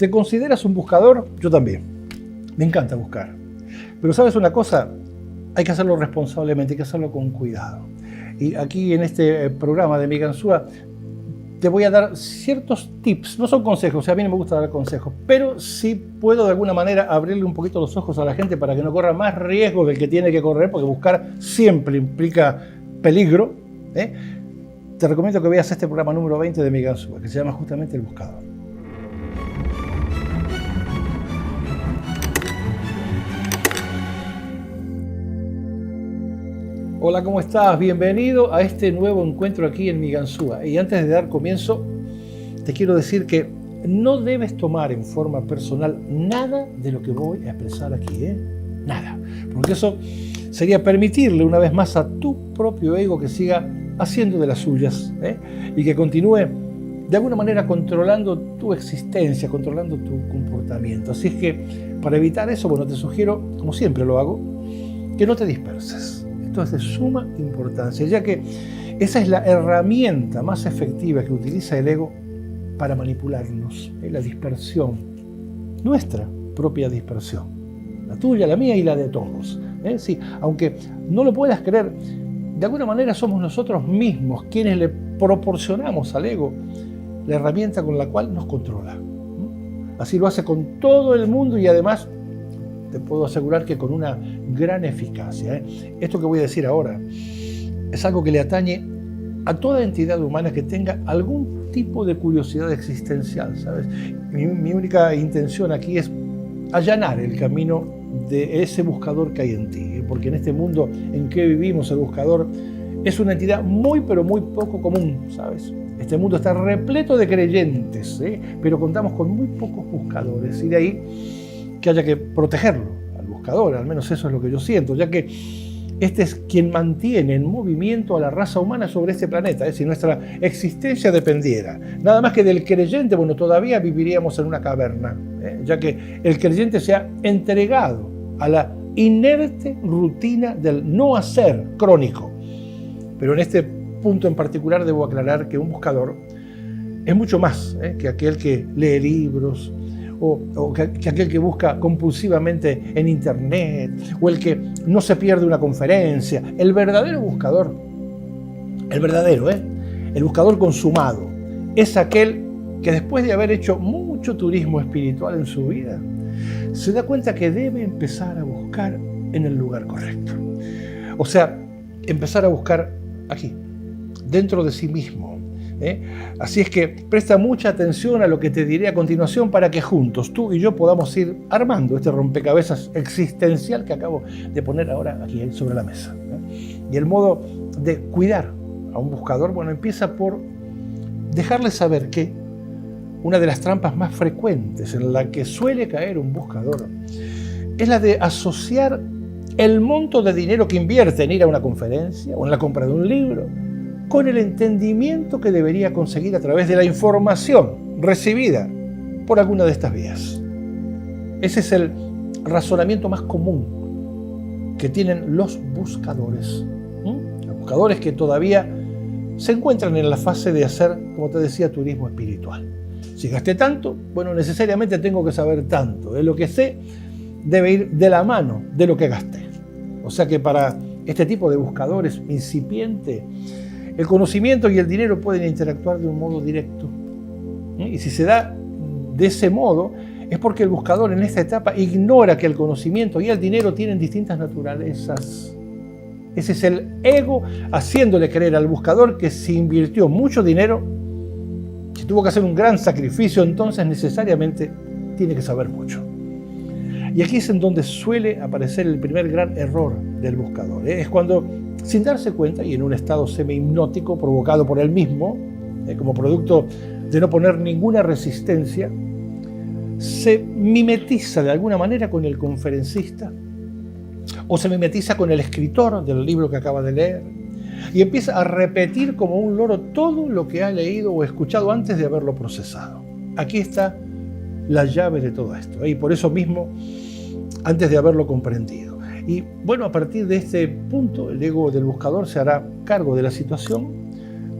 ¿Te consideras un buscador? Yo también. Me encanta buscar. Pero ¿sabes una cosa? Hay que hacerlo responsablemente, hay que hacerlo con cuidado. Y aquí en este programa de Mi Ganzúa te voy a dar ciertos tips, no son consejos, o sea, a mí no me gusta dar consejos, pero sí puedo de alguna manera abrirle un poquito los ojos a la gente para que no corra más riesgo del que tiene que correr, porque buscar siempre implica peligro. Te recomiendo que veas este programa número 20 de Mi Ganzúa, que se llama justamente El Buscador. Hola, ¿cómo estás? Bienvenido a este nuevo encuentro aquí en Mi Ganzúa. Y antes de dar comienzo, te quiero decir que no debes tomar en forma personal nada de lo que voy a expresar aquí, Nada. Porque eso sería permitirle una vez más a tu propio ego que siga haciendo de las suyas, y que continúe de alguna manera controlando tu existencia, controlando tu comportamiento. Así es que para evitar eso, bueno, te sugiero, como siempre lo hago, que no te disperses. Esto es de suma importancia, ya que esa es la herramienta más efectiva que utiliza el ego para manipularnos, la dispersión, nuestra propia dispersión, la tuya, la mía y la de todos. Sí, aunque no lo puedas creer, de alguna manera somos nosotros mismos quienes le proporcionamos al ego la herramienta con la cual nos controla. Así lo hace con todo el mundo y además te puedo asegurar que con una gran eficacia. Esto que voy a decir ahora es algo que le atañe a toda entidad humana que tenga algún tipo de curiosidad existencial, ¿sabes? Mi única intención aquí es allanar el camino de ese buscador que hay en ti, porque en este mundo en que vivimos el buscador es una entidad muy pero muy poco común, ¿sabes? Este mundo está repleto de creyentes, pero contamos con muy pocos buscadores, y de ahí que haya que protegerlo al buscador, al menos eso es lo que yo siento, ya que este es quien mantiene en movimiento a la raza humana sobre este planeta. Si nuestra existencia dependiera nada más que del creyente, bueno, todavía viviríamos en una caverna, ya que el creyente se ha entregado a la inerte rutina del no hacer crónico. Pero en este punto en particular debo aclarar que un buscador es mucho más que aquel que lee libros, o que aquel que busca compulsivamente en internet, o el que no se pierde una conferencia. El verdadero buscador, el buscador consumado, es aquel que después de haber hecho mucho turismo espiritual en su vida, se da cuenta que debe empezar a buscar en el lugar correcto. O sea, empezar a buscar aquí, dentro de sí mismo. Así es que presta mucha atención a lo que te diré a continuación para que juntos, tú y yo, podamos ir armando este rompecabezas existencial que acabo de poner ahora aquí sobre la mesa. Y el modo de cuidar a un buscador, bueno, empieza por dejarle saber que una de las trampas más frecuentes en la que suele caer un buscador es la de asociar el monto de dinero que invierte en ir a una conferencia o en la compra de un libro con el entendimiento que debería conseguir a través de la información recibida por alguna de estas vías. Ese es el razonamiento más común que tienen los buscadores. Los buscadores que todavía se encuentran en la fase de hacer, como te decía, turismo espiritual. Si gasté tanto, bueno, necesariamente tengo que saber tanto. Lo que sé debe ir de la mano de lo que gasté. O sea que para este tipo de buscadores incipiente, el conocimiento y el dinero pueden interactuar de un modo directo. Y si se da de ese modo, es porque el buscador en esta etapa ignora que el conocimiento y el dinero tienen distintas naturalezas. Ese es el ego haciéndole creer al buscador que si invirtió mucho dinero, si tuvo que hacer un gran sacrificio, entonces necesariamente tiene que saber mucho. Y aquí es en donde suele aparecer el primer gran error del buscador. Es cuando, sin darse cuenta y en un estado semi-hipnótico provocado por él mismo, como producto de no poner ninguna resistencia, se mimetiza de alguna manera con el conferencista o se mimetiza con el escritor del libro que acaba de leer y empieza a repetir como un loro todo lo que ha leído o escuchado antes de haberlo procesado. Aquí está la llave de todo esto, y por eso mismo, antes de haberlo comprendido. Y bueno, a partir de este punto, el ego del buscador se hará cargo de la situación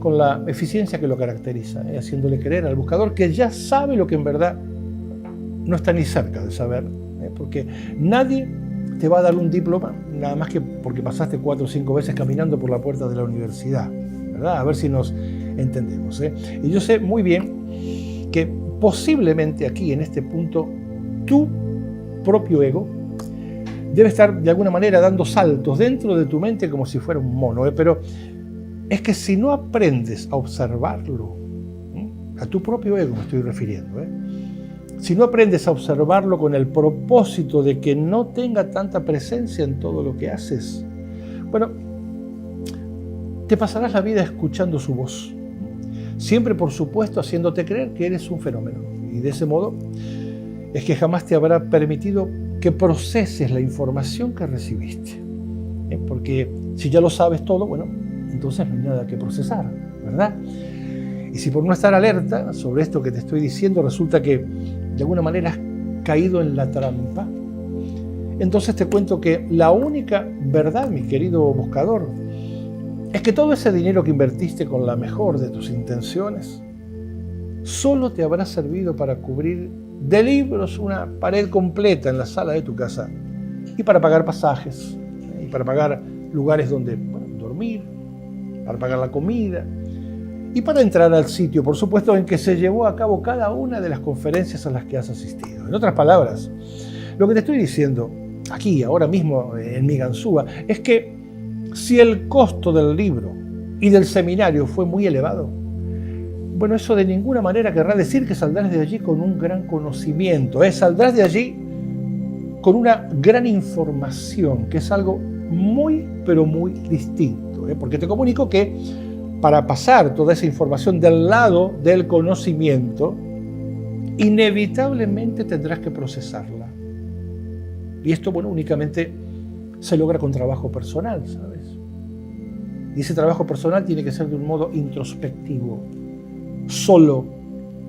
con la eficiencia que lo caracteriza, haciéndole creer al buscador que ya sabe lo que en verdad no está ni cerca de saber, porque nadie te va a dar un diploma nada más que porque pasaste 4 o 5 veces caminando por la puerta de la universidad, ¿verdad? A ver si nos entendemos. Y yo sé muy bien que posiblemente aquí, en este punto, tu propio ego debe estar de alguna manera dando saltos dentro de tu mente como si fuera un mono, pero es que si no aprendes a observarlo, a tu propio ego me estoy refiriendo, si no aprendes a observarlo con el propósito de que no tenga tanta presencia en todo lo que haces, bueno, te pasarás la vida escuchando su voz, siempre por supuesto haciéndote creer que eres un fenómeno, y de ese modo es que jamás te habrá permitido que proceses la información que recibiste. Porque si ya lo sabes todo, bueno, entonces no hay nada que procesar, ¿verdad? Y si por no estar alerta sobre esto que te estoy diciendo resulta que de alguna manera has caído en la trampa, entonces te cuento que la única verdad, mi querido buscador, es que todo ese dinero que invertiste con la mejor de tus intenciones solo te habrá servido para cubrir de libros una pared completa en la sala de tu casa y para pagar pasajes y para pagar lugares donde dormir, para pagar la comida y para entrar al sitio, por supuesto, en que se llevó a cabo cada una de las conferencias a las que has asistido. En otras palabras, lo que te estoy diciendo aquí, ahora mismo en mi ganzúa, es que si el costo del libro y del seminario fue muy elevado, bueno, eso de ninguna manera querrá decir que saldrás de allí con un gran conocimiento, saldrás de allí con una gran información, que es algo muy, pero muy distinto, porque te comunico que para pasar toda esa información del lado del conocimiento, inevitablemente tendrás que procesarla. Y esto, bueno, únicamente se logra con trabajo personal, ¿sabes? Y ese trabajo personal tiene que ser de un modo introspectivo, solo,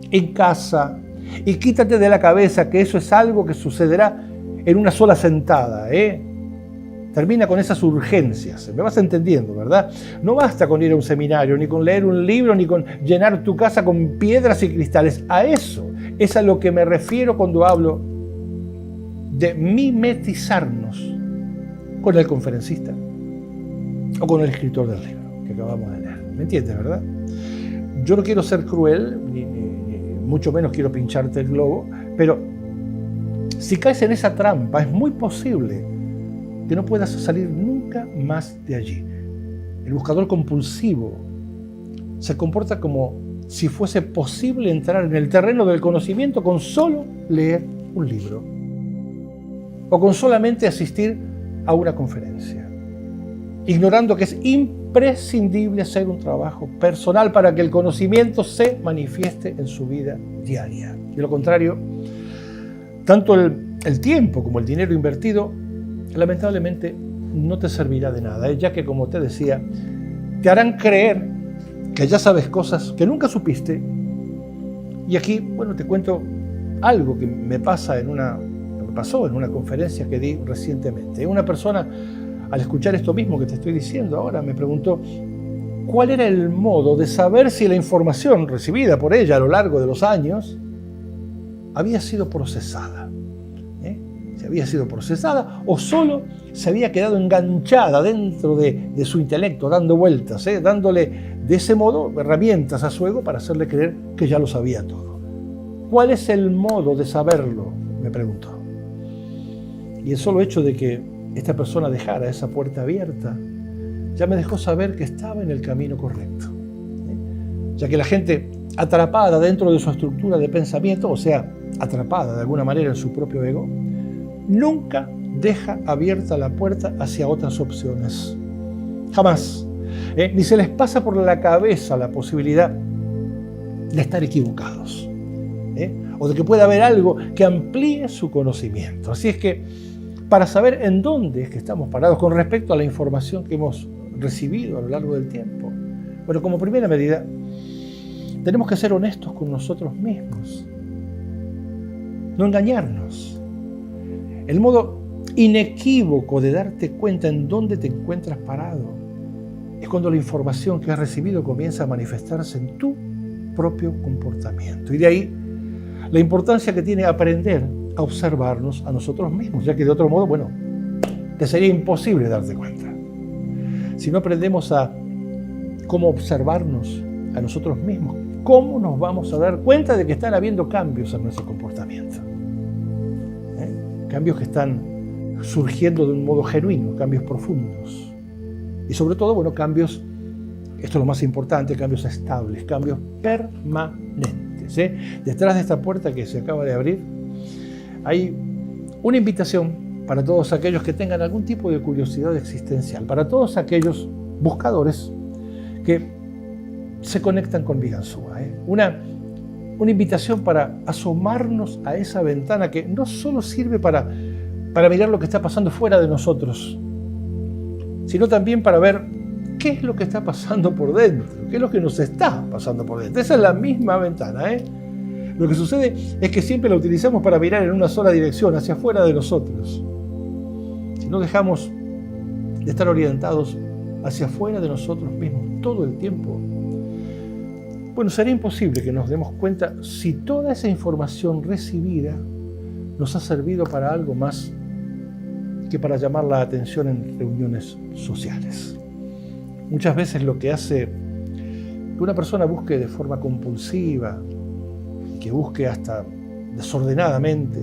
en casa, y quítate de la cabeza que eso es algo que sucederá en una sola sentada, Termina con esas urgencias, me vas entendiendo, ¿verdad? No basta con ir a un seminario, ni con leer un libro, ni con llenar tu casa con piedras y cristales. A eso es a lo que me refiero cuando hablo de mimetizarnos con el conferencista o con el escritor del libro que acabamos de leer. ¿Me entiendes, verdad? Yo no quiero ser cruel, ni mucho menos quiero pincharte el globo, pero si caes en esa trampa es muy posible que no puedas salir nunca más de allí. El buscador compulsivo se comporta como si fuese posible entrar en el terreno del conocimiento con solo leer un libro o con solamente asistir a una conferencia, ignorando que es imprescindible hacer un trabajo personal para que el conocimiento se manifieste en su vida diaria. De lo contrario, tanto el tiempo como el dinero invertido lamentablemente no te servirá de nada, ya que, como te decía, te harán creer que ya sabes cosas que nunca supiste. Y aquí, bueno, te cuento algo que me pasó en una conferencia que di recientemente. Una persona, al escuchar esto mismo que te estoy diciendo ahora, me preguntó cuál era el modo de saber si la información recibida por ella a lo largo de los años había sido procesada. Si había sido procesada o solo se había quedado enganchada dentro de su intelecto, dando vueltas, dándole de ese modo herramientas a su ego para hacerle creer que ya lo sabía todo. ¿Cuál es el modo de saberlo?, me preguntó. Y el solo hecho de que esta persona dejara esa puerta abierta ya me dejó saber que estaba en el camino correcto, ya que la gente atrapada dentro de su estructura de pensamiento, o sea, atrapada de alguna manera en su propio ego, nunca deja abierta la puerta hacia otras opciones. Jamás. Ni se les pasa por la cabeza la posibilidad de estar equivocados. O de que pueda haber algo que amplíe su conocimiento. Así es que, para saber en dónde es que estamos parados con respecto a la información que hemos recibido a lo largo del tiempo, bueno, como primera medida, tenemos que ser honestos con nosotros mismos. No engañarnos. El modo inequívoco de darte cuenta en dónde te encuentras parado es cuando la información que has recibido comienza a manifestarse en tu propio comportamiento. Y de ahí la importancia que tiene aprender a observarnos a nosotros mismos, ya que de otro modo, bueno, te sería imposible darte cuenta. Si no aprendemos a cómo observarnos a nosotros mismos, ¿cómo nos vamos a dar cuenta de que están habiendo cambios en nuestro comportamiento? Cambios que están surgiendo de un modo genuino, cambios profundos. Y sobre todo, bueno, cambios, esto es lo más importante, cambios estables, cambios permanentes. Detrás de esta puerta que se acaba de abrir, hay una invitación para todos aquellos que tengan algún tipo de curiosidad existencial, para todos aquellos buscadores que se conectan con Vigansúa. Una invitación para asomarnos a esa ventana que no solo sirve para mirar lo que está pasando fuera de nosotros, sino también para ver qué es lo que está pasando por dentro, qué es lo que nos está pasando por dentro. Esa es la misma ventana. Lo que sucede es que siempre la utilizamos para mirar en una sola dirección, hacia afuera de nosotros. Si no dejamos de estar orientados hacia afuera de nosotros mismos todo el tiempo, bueno, será imposible que nos demos cuenta si toda esa información recibida nos ha servido para algo más que para llamar la atención en reuniones sociales. Muchas veces lo que hace que una persona busque de forma compulsiva, que busque hasta desordenadamente,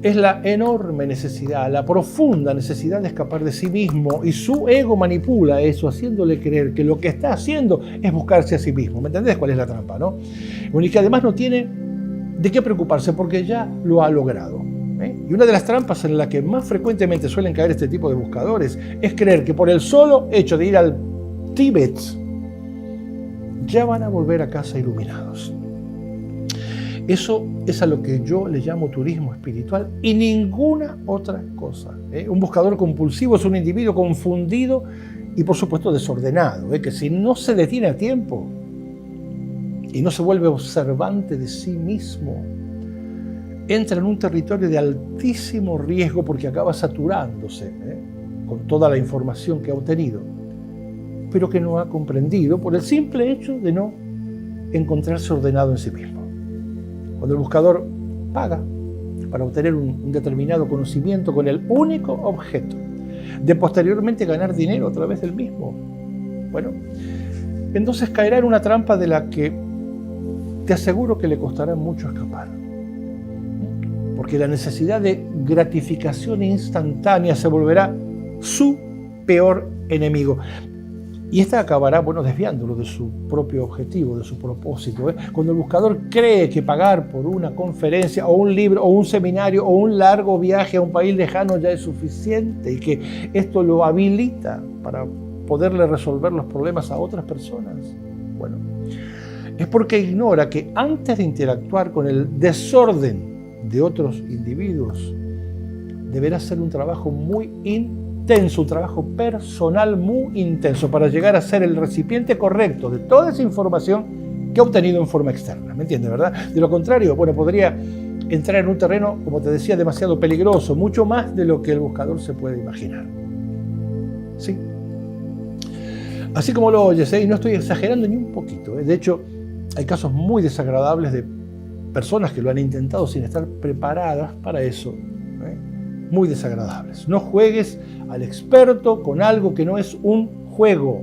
es la enorme necesidad, la profunda necesidad de escapar de sí mismo, y su ego manipula eso, haciéndole creer que lo que está haciendo es buscarse a sí mismo. ¿Me entendés cuál es la trampa, no? Bueno, y que además no tiene de qué preocuparse porque ya lo ha logrado. Y una de las trampas en la que más frecuentemente suelen caer este tipo de buscadores es creer que por el solo hecho de ir al Tíbet ya van a volver a casa iluminados. Eso es a lo que yo le llamo turismo espiritual y ninguna otra cosa. Un buscador compulsivo es un individuo confundido y por supuesto desordenado, que si no se detiene a tiempo y no se vuelve observante de sí mismo, entra en un territorio de altísimo riesgo porque acaba saturándose con toda la información que ha obtenido, pero que no ha comprendido por el simple hecho de no encontrarse ordenado en sí mismo. Cuando el buscador paga para obtener un determinado conocimiento con el único objeto de posteriormente ganar dinero a través del mismo, bueno, entonces caerá en una trampa de la que te aseguro que le costará mucho escapar. Porque la necesidad de gratificación instantánea se volverá su peor enemigo. Y esta acabará, bueno, desviándolo de su propio objetivo, de su propósito. Cuando el buscador cree que pagar por una conferencia o un libro o un seminario o un largo viaje a un país lejano ya es suficiente y que esto lo habilita para poderle resolver los problemas a otras personas, bueno, es porque ignora que antes de interactuar con el desorden de otros individuos, deberá ser un trabajo muy intenso, un trabajo personal muy intenso para llegar a ser el recipiente correcto de toda esa información que ha obtenido en forma externa. ¿Me entiendes, verdad? De lo contrario, bueno, podría entrar en un terreno, como te decía, demasiado peligroso, mucho más de lo que el buscador se puede imaginar. ¿Sí? Así como lo oyes, y no estoy exagerando ni un poquito. De hecho, hay casos muy desagradables de personas que lo han intentado sin estar preparadas para eso. Muy desagradables. No juegues al experto con algo que no es un juego.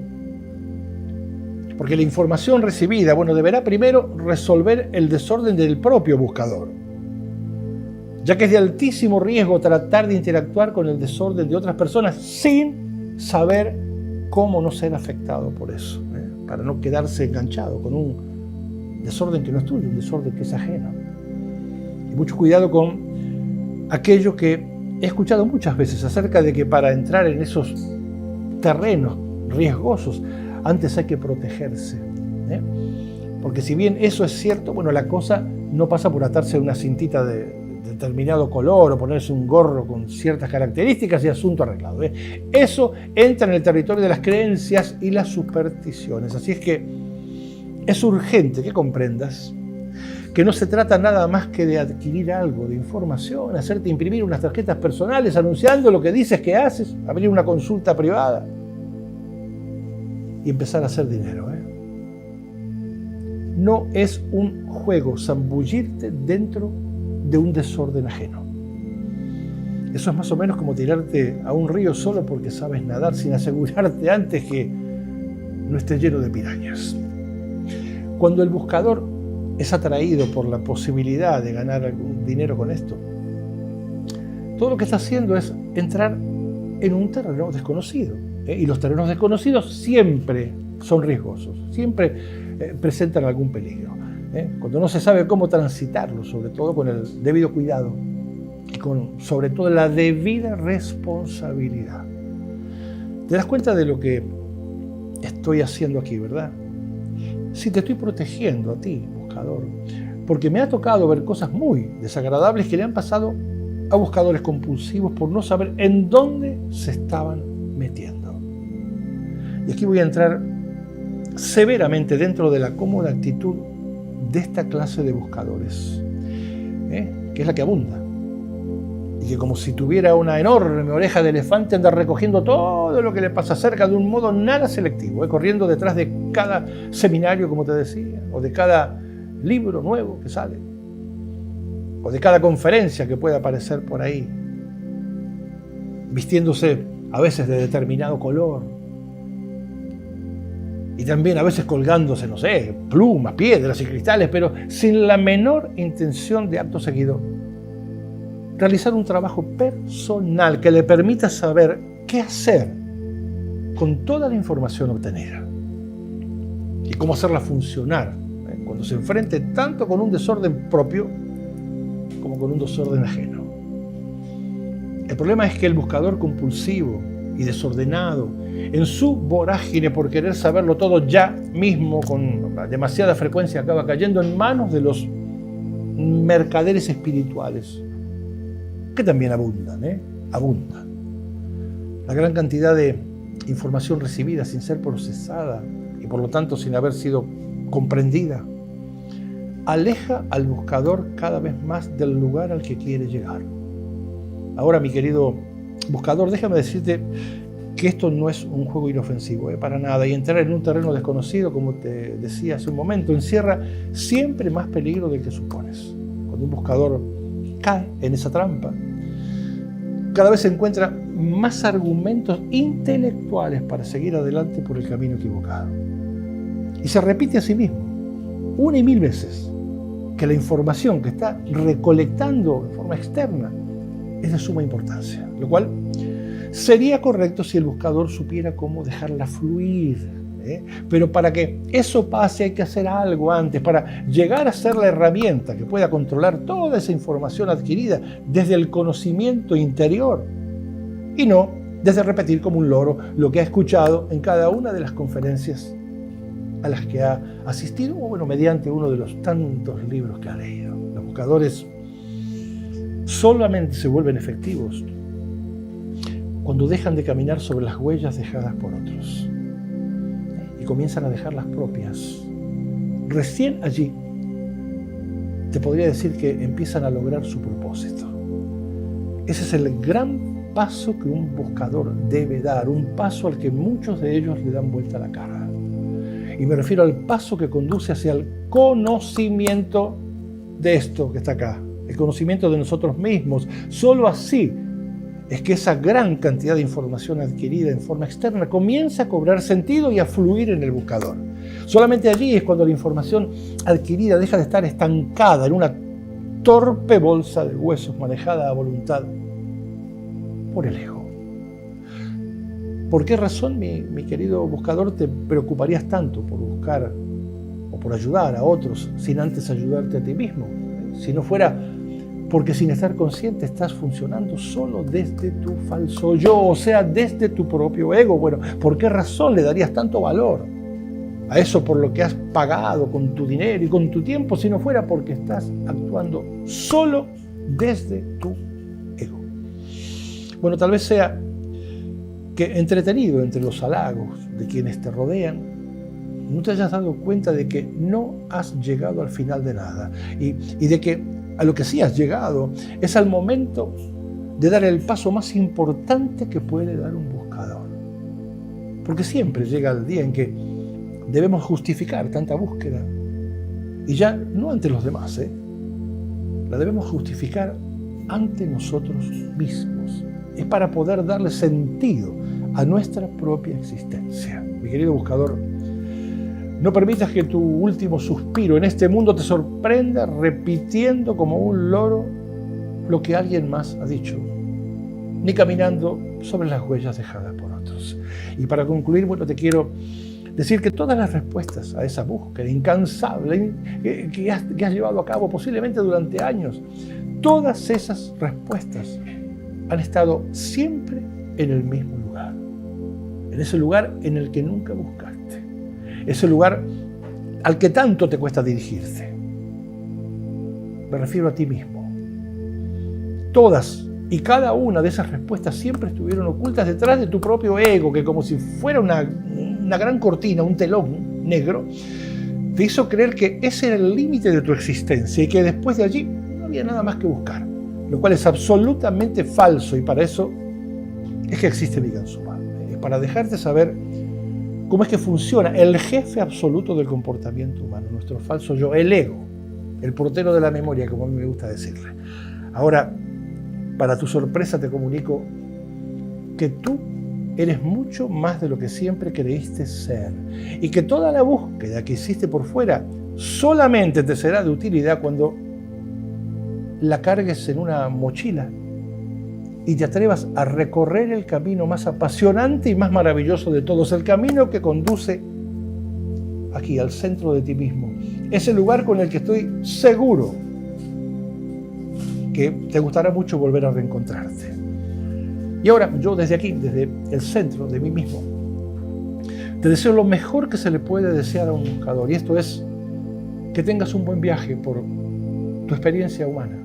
Porque la información recibida, bueno, deberá primero resolver el desorden del propio buscador. Ya que es de altísimo riesgo tratar de interactuar con el desorden de otras personas sin saber cómo no ser afectado por eso. Para no quedarse enganchado con un desorden que no es tuyo, un desorden que es ajeno. Y mucho cuidado con aquello que he escuchado muchas veces acerca de que para entrar en esos terrenos riesgosos, antes hay que protegerse. Porque si bien eso es cierto, bueno, la cosa no pasa por atarse una cintita de determinado color o ponerse un gorro con ciertas características y asunto arreglado. Eso entra en el territorio de las creencias y las supersticiones. Así es que es urgente que comprendas que no se trata nada más que de adquirir algo de información, hacerte imprimir unas tarjetas personales anunciando lo que dices que haces, abrir una consulta privada y empezar a hacer dinero. No es un juego zambullirte dentro de un desorden ajeno. Eso es más o menos como tirarte a un río solo porque sabes nadar, sin asegurarte antes que no esté lleno de pirañas. Cuando el buscador es atraído por la posibilidad de ganar algún dinero con esto, todo lo que está haciendo es entrar en un terreno desconocido. Y los terrenos desconocidos siempre son riesgosos, siempre presentan algún peligro. Cuando no se sabe cómo transitarlo, sobre todo con el debido cuidado y con, sobre todo, la debida responsabilidad. Te das cuenta de lo que estoy haciendo aquí, ¿verdad? Si te estoy protegiendo a ti, buscador, porque me ha tocado ver cosas muy desagradables que le han pasado a buscadores compulsivos por no saber en dónde se estaban metiendo. Y aquí voy a entrar severamente dentro de la cómoda actitud de esta clase de buscadores, que es la que abunda. Y que como si tuviera una enorme oreja de elefante anda recogiendo todo lo que le pasa cerca de un modo nada selectivo, corriendo detrás de cada seminario, como te decía, o de cada libro nuevo que sale, o de cada conferencia que pueda aparecer por ahí, vistiéndose a veces de determinado color, y también a veces colgándose, no sé, plumas, piedras y cristales, pero sin la menor intención de acto seguido realizar un trabajo personal que le permita saber qué hacer con toda la información obtenida y cómo hacerla funcionar cuando se enfrente tanto con un desorden propio como con un desorden ajeno. El problema es que el buscador compulsivo y desordenado, en su vorágine por querer saberlo todo ya mismo con demasiada frecuencia, acaba cayendo en manos de los mercaderes espirituales, que también abundan, abundan. La gran cantidad de información recibida sin ser procesada y por lo tanto sin haber sido comprendida, aleja al buscador cada vez más del lugar al que quiere llegar. Ahora, mi querido buscador, déjame decirte que esto no es un juego inofensivo, para nada, y entrar en un terreno desconocido, como te decía hace un momento, encierra siempre más peligro del que supones. Cuando un buscador cae en esa trampa, cada vez se encuentra más argumentos intelectuales para seguir adelante por el camino equivocado. Y se repite a sí mismo, una y mil veces, que la información que está recolectando de forma externa es de suma importancia, lo cual sería correcto si el buscador supiera cómo dejarla fluir. Pero para que eso pase hay que hacer algo antes, para llegar a ser la herramienta que pueda controlar toda esa información adquirida desde el conocimiento interior y no desde repetir como un loro lo que ha escuchado en cada una de las conferencias a las que ha asistido, o bueno, mediante uno de los tantos libros que ha leído. Los buscadores solamente se vuelven efectivos cuando dejan de caminar sobre las huellas dejadas por otros y comienzan a dejar las propias. Recién allí te podría decir que empiezan a lograr su propósito. Ese es el gran paso que un buscador debe dar, un paso al que muchos de ellos le dan vuelta a la cara. Y me refiero al paso que conduce hacia el conocimiento de esto que está acá, el conocimiento de nosotros mismos. Solo así es que esa gran cantidad de información adquirida en forma externa comienza a cobrar sentido y a fluir en el buscador. Solamente allí es cuando la información adquirida deja de estar estancada en una torpe bolsa de huesos manejada a voluntad por el ego. ¿Por qué razón, mi querido buscador, te preocuparías tanto por buscar o por ayudar a otros sin antes ayudarte a ti mismo? Si no fuera porque sin estar consciente estás funcionando solo desde tu falso yo, o sea, desde tu propio ego. Bueno, ¿por qué razón le darías tanto valor a eso por lo que has pagado con tu dinero y con tu tiempo, si no fuera porque estás actuando solo desde tu ego? Bueno, tal vez sea que entretenido entre los halagos de quienes te rodean, no te hayas dado cuenta de que no has llegado al final de nada y de que a lo que sí has llegado es al momento de dar el paso más importante que puede dar un buscador. Porque siempre llega el día en que debemos justificar tanta búsqueda Y ya no ante los demás, la debemos justificar ante nosotros mismos. Es para poder darle sentido a nuestra propia existencia. Mi querido buscador, no permitas que tu último suspiro en este mundo te sorprenda repitiendo como un loro lo que alguien más ha dicho, ni caminando sobre las huellas dejadas por otros. Y para concluir, bueno, te quiero decir que todas las respuestas a esa búsqueda incansable que has llevado a cabo posiblemente durante años, todas esas respuestas han estado siempre en el mismo lugar, en ese lugar en el que nunca buscaste, ese lugar al que tanto te cuesta dirigirte. Me refiero a ti mismo. Todas y cada una de esas respuestas siempre estuvieron ocultas detrás de tu propio ego, que como si fuera una gran cortina, un telón negro, te hizo creer que ese era el límite de tu existencia y que después de allí no había nada más que buscar, lo cual es absolutamente falso, y para eso es que existe Vigan Suma. Es para dejarte saber cómo es que funciona el jefe absoluto del comportamiento humano, nuestro falso yo, el ego, el portero de la memoria, como a mí me gusta decirle. Ahora, para tu sorpresa te comunico que tú eres mucho más de lo que siempre creíste ser, y que toda la búsqueda que hiciste por fuera solamente te será de utilidad cuando la cargues en una mochila y te atrevas a recorrer el camino más apasionante y más maravilloso de todos, el camino que conduce aquí al centro de ti mismo, ese lugar con el que estoy seguro que te gustará mucho volver a reencontrarte. Y ahora, yo desde aquí, desde el centro de mí mismo, te deseo lo mejor que se le puede desear a un buscador, y esto es que tengas un buen viaje por tu experiencia humana,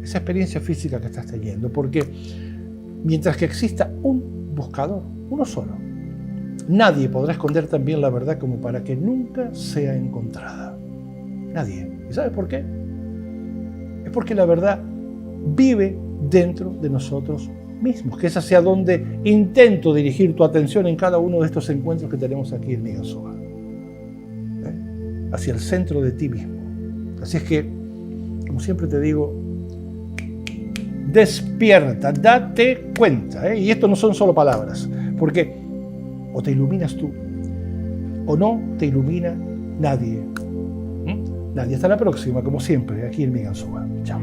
esa experiencia física que estás teniendo, porque mientras que exista un buscador, uno solo, nadie podrá esconder tan bien la verdad como para que nunca sea encontrada. Nadie. ¿Y sabes por qué? Es porque la verdad vive dentro de nosotros mismos, que es hacia donde intento dirigir tu atención en cada uno de estos encuentros que tenemos aquí en Vigan Suma. Hacia el centro de ti mismo. Así es que, como siempre te digo, despierta, date cuenta. Y esto no son solo palabras, porque o te iluminas tú, o no te ilumina nadie. Nadie. Hasta la próxima, como siempre, aquí en Vigan Suma. Chao.